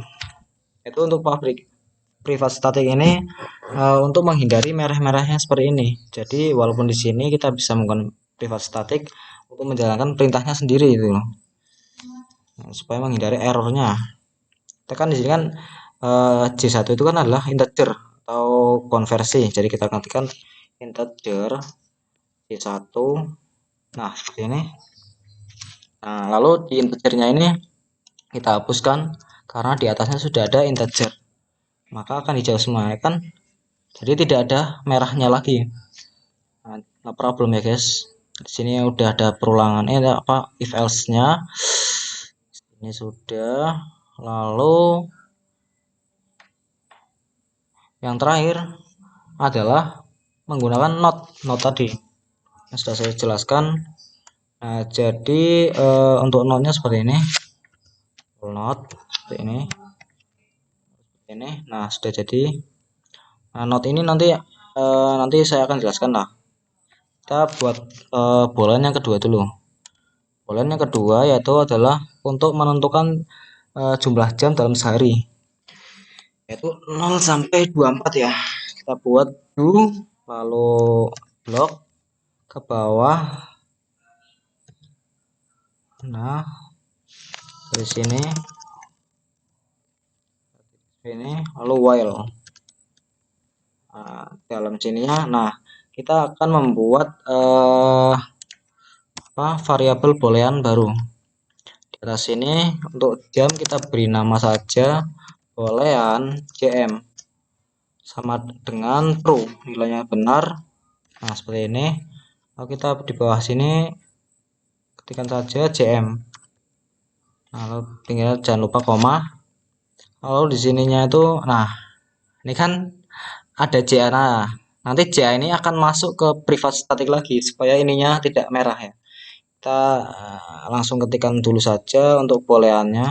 itu untuk private static ini untuk menghindari merah-merahnya seperti ini. Jadi walaupun di sini kita bisa menggunakan private static untuk menjalankan perintahnya sendiri itu, nah, supaya menghindari errornya. Kita kan di sini kan J1 itu kan adalah integer atau konversi, jadi kita ketikkan integer J1, nah seperti ini. Nah lalu di integernya ini kita hapuskan karena di atasnya sudah ada integer, maka akan hijau semua ya kan, jadi tidak ada merahnya lagi. Nah, no problem ya guys, di sini udah ada perulangan if else nya ini sudah. Lalu yang terakhir adalah menggunakan not tadi yang sudah saya jelaskan. Nah jadi untuk notnya seperti ini, not seperti ini. Nah sudah jadi. Nah not ini nanti saya akan jelaskan lah. Kita buat boolean yang kedua dulu. Boolean yang kedua yaitu adalah untuk menentukan jumlah jam dalam sehari, yaitu 0 sampai 24 ya. Kita buat do, lalu blok ke bawah Nah, dari sini lalu while. Nah, dalam sininya, nah kita akan membuat variabel boolean baru. Di atas sini untuk jam kita beri nama saja boolean jm sama dengan true, nilainya benar. Nah, seperti ini. Lalu kita di bawah sini ketikkan saja jm. Nah, lalu tinggal jangan lupa koma. Lalu di sininya itu, nah ini kan ada JA. Nah, nanti JA ini akan masuk ke private static lagi supaya ininya tidak merah ya. Kita langsung ketikkan dulu saja untuk booleannya.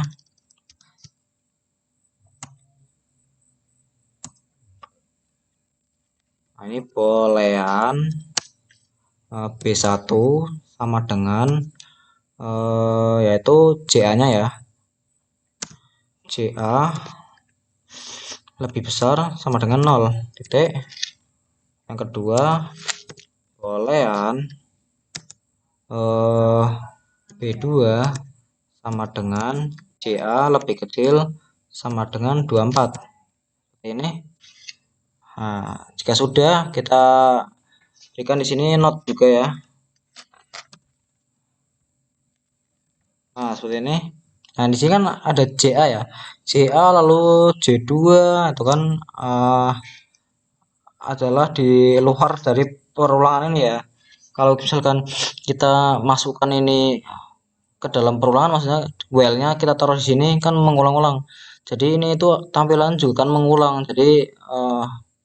Nah, ini boolean B1 sama dengan yaitu JA-nya ya. JA lebih besar sama dengan 0 titik. Yang kedua, boolean B2 sama dengan JA lebih kecil sama dengan 24. Ini. Nah, jika sudah, kita berikan di sini not juga ya. Nah, seperti ini. Nah, di sini kan ada JA ya. JA lalu J2 itu kan adalah di luar dari perulangan ini ya. Kalau misalkan kita masukkan ini ke dalam perulangan, maksudnya while-nya kita taruh di sini kan mengulang-ulang. Jadi ini itu tampilan juga kan mengulang. Jadi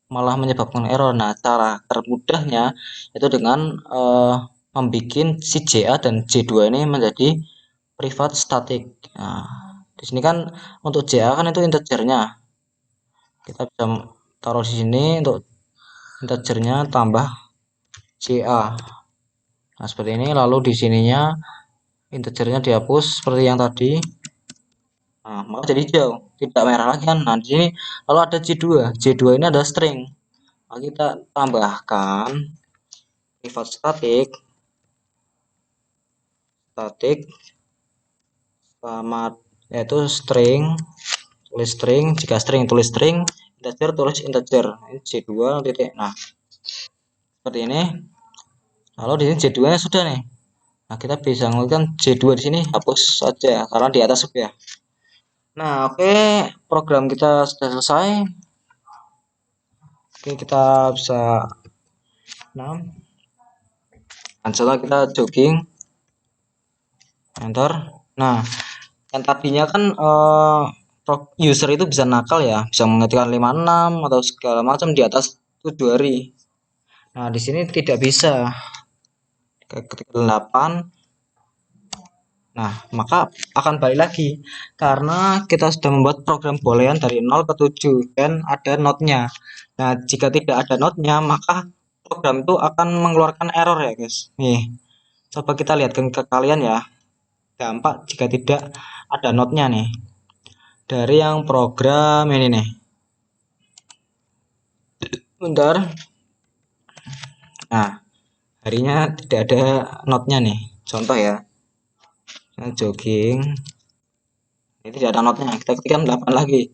malah menyebabkan error. Nah, cara termudahnya itu dengan membuat si JA dan J2 ini menjadi private static. Nah, di sini kan untuk JA kan itu integernya. Kita bisa taruh di sini untuk integernya tambah JA. Nah, seperti ini. Lalu di sininya integernya dihapus seperti yang tadi. Nah, maka jadi hijau, tidak merah lagi kan. Nah, di sini lalu ada J2. J2 ini ada string. Nah, kita tambahkan private static sama yaitu string, tulis string, jika string tulis string, integer tulis integer. Ini J2 titik. Nah, seperti ini. Lalu di sini J2 nya sudah nih. Nah, kita bisa menggunakan J2 di sini hapus saja karena di atas sudah. Nah, oke, program kita sudah selesai. Oke, kita bisa setelah kita jogging enter. Nah, yang tadinya kan user itu bisa nakal ya, bisa mengetikkan 56 atau segala macam di atas 7 hari. Nah, di sini tidak bisa. Ketik 8. Nah, maka akan balik lagi karena kita sudah membuat program boolean dari 0 ke 7 dan ada notnya. Nah, jika tidak ada notnya, maka program itu akan mengeluarkan error ya, guys. Nih, coba kita lihatkan ke kalian ya. Dampak jika tidak ada notnya nih. Dari yang program ini nih. Bentar. Nah, harinya tidak ada notnya nih. Contoh ya. Jogging. Ini tidak ada notnya. Kita ketikkan 8 lagi.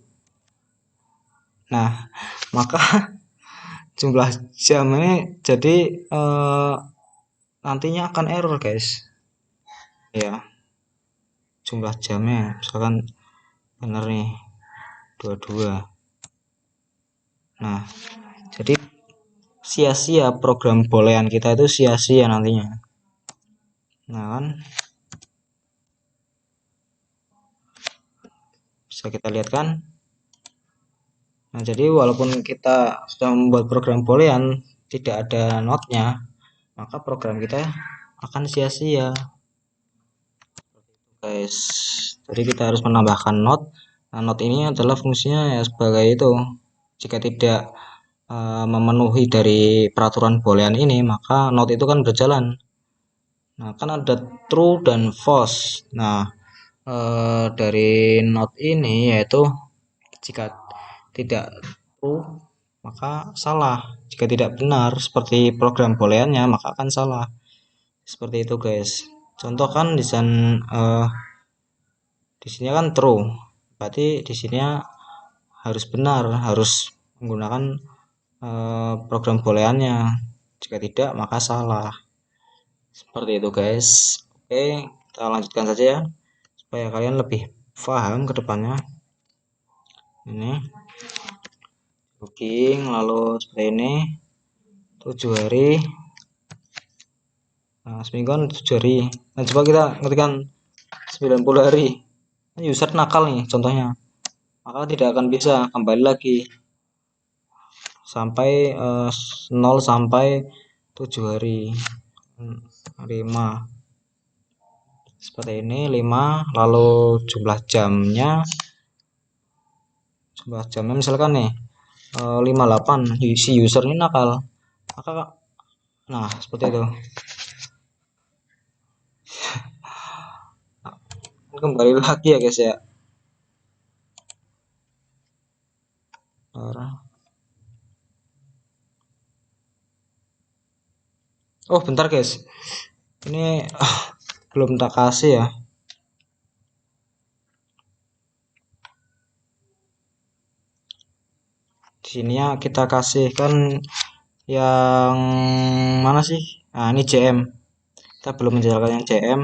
Nah, maka jumlah jam ini jadi nantinya akan error, guys. Ya. Jumlah jamnya misalkan benar nih 22. Nah, jadi sia-sia program boolean kita itu sia-sia nantinya. Nah, kan bisa kita lihat kan. Nah, jadi walaupun kita sudah membuat program boolean tidak ada notnya, maka program kita akan sia-sia, guys. Jadi kita harus menambahkan not. Nah, not ini adalah fungsinya ya sebagai itu. Jika tidak memenuhi dari peraturan boolean ini, maka not itu kan berjalan. Nah, kan ada true dan false. Nah, dari not ini yaitu jika tidak true maka salah, jika tidak benar seperti program booleannya maka akan salah. Seperti itu, guys. Contoh kan desain di sini kan true, berarti di sini harus benar, harus menggunakan program booleannya. Jika tidak, maka salah. Seperti itu, guys. Oke, kita lanjutkan saja ya, supaya kalian lebih paham ke depannya. Ini booking, lalu seperti ini 7 hari. Nah, seminggu kan 7 hari. Nah, coba kita ngetikkan 90 hari. User nakal nih contohnya, maka tidak akan bisa kembali lagi sampai 0 sampai 7 hari. 5 seperti ini, 5, lalu jumlah jamnya misalkan nih 58, si user ini nakal, maka nah seperti itu kembali lagi ya guys ya. Oh bentar guys, ini belum tak kasih ya. Di sini ya kita kasihkan yang mana sih? Nah ini JM, kita belum menjalankan yang JM,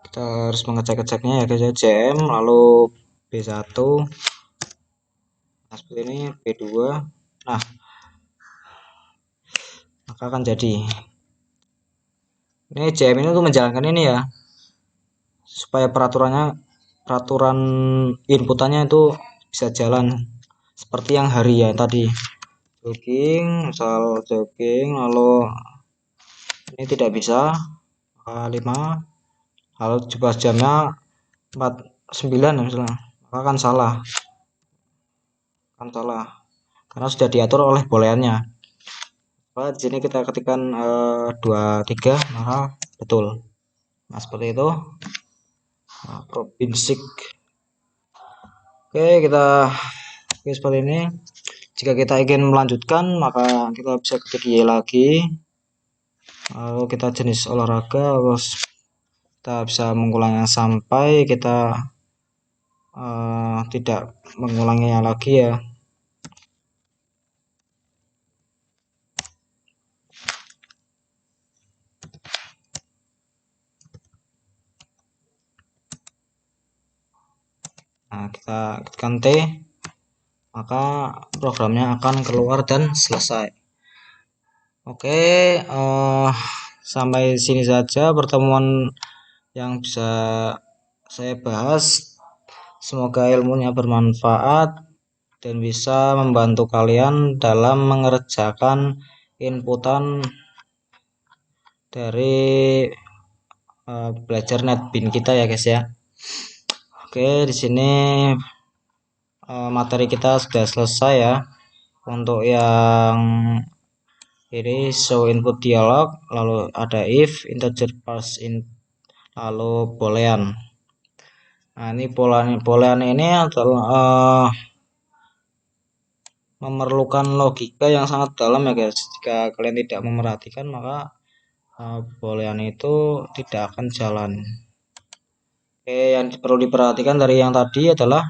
kita harus mengecek-ngeceknya ya guys ya. JM lalu B1, nah seperti ini B2, nah maka akan jadi ini JM ini untuk menjalankan ini ya, supaya peraturan inputannya itu bisa jalan seperti yang hari ya tadi. Jogging, misal jogging, lalu ini tidak bisa 5, lalu coba jamnya 49 misalnya, maka akan salah karena sudah diatur oleh booleannya. Di sini kita ketikkan 23, maka betul. Nah seperti itu. Nah, provinsi. Oke, seperti ini. Jika kita ingin melanjutkan, maka kita bisa ketik Y lagi, lalu kita jenis olahraga, terus kita bisa mengulangnya sampai kita tidak mengulanginya lagi ya. Nah kita ketikkan T, maka programnya akan keluar dan selesai. Oke, sampai sini saja pertemuan yang bisa saya bahas. Semoga ilmunya bermanfaat dan bisa membantu kalian dalam mengerjakan inputan dari belajar NetBeans kita ya guys ya. Oke, di sini materi kita sudah selesai ya. Untuk yang ini show input dialog, lalu ada if, integer parse in, lalu boolean. Nah ini boolean ini adalah memerlukan logika yang sangat dalam ya guys. Jika kalian tidak memerhatikan, maka boolean itu tidak akan jalan. Oke, yang perlu diperhatikan dari yang tadi adalah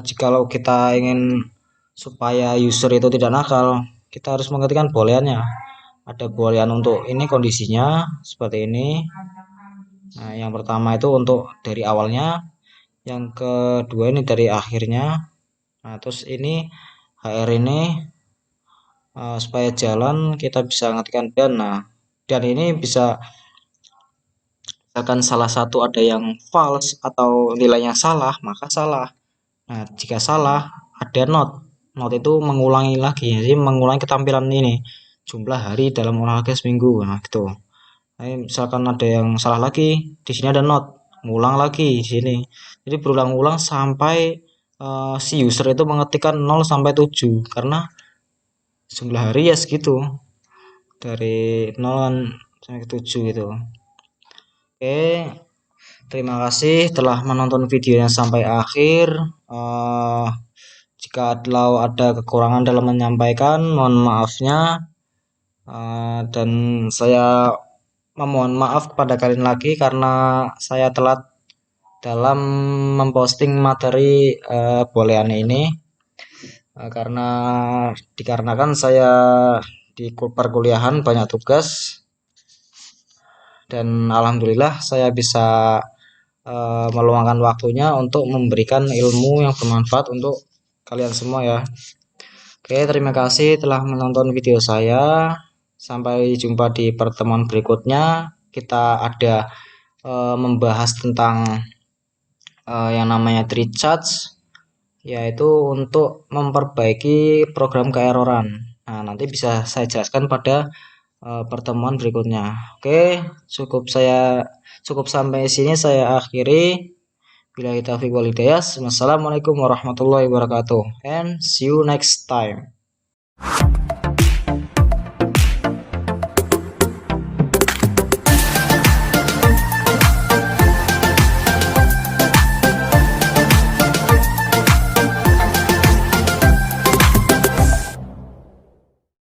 jikalau kita ingin supaya user itu tidak nakal, kita harus mengetikkan booleannya. Ada boolean untuk ini kondisinya seperti ini. Nah yang pertama itu untuk dari awalnya, yang kedua ini dari akhirnya. Nah terus ini HR ini supaya jalan kita bisa ngetikkan dan ini bisa misalkan salah satu ada yang false atau nilainya salah, maka salah. Nah jika salah ada not itu mengulangi lagi, jadi mengulangi ketampilan ini jumlah hari dalam olahraga seminggu. Nah gitu. Nah, misalkan ada yang salah lagi, di sini ada not, ngulang lagi di sini. Jadi berulang-ulang sampai si user itu mengetikkan 0 sampai 7 karena jumlah hari ya segitu. Dari 0 sampai ke 7 gitu. Oke. Terima kasih telah menonton videonya sampai akhir. Jika ada kekurangan dalam menyampaikan, mohon maafnya. Dan saya memohon maaf kepada kalian lagi karena saya telat dalam memposting materi boleane ini. Karena dikarenakan saya di perkuliahan banyak tugas dan alhamdulillah saya bisa meluangkan waktunya untuk memberikan ilmu yang bermanfaat untuk kalian semua ya. Oke, terima kasih telah menonton video saya. Sampai jumpa di pertemuan berikutnya. Kita ada membahas tentang yang namanya tree charts, yaitu untuk memperbaiki program keeroran. Nah, nanti bisa saya jelaskan pada pertemuan berikutnya. Oke, cukup sampai sini saya akhiri. Billahi taufiq wal hidayah. Wassalamualaikum warahmatullahi wabarakatuh and see you next time.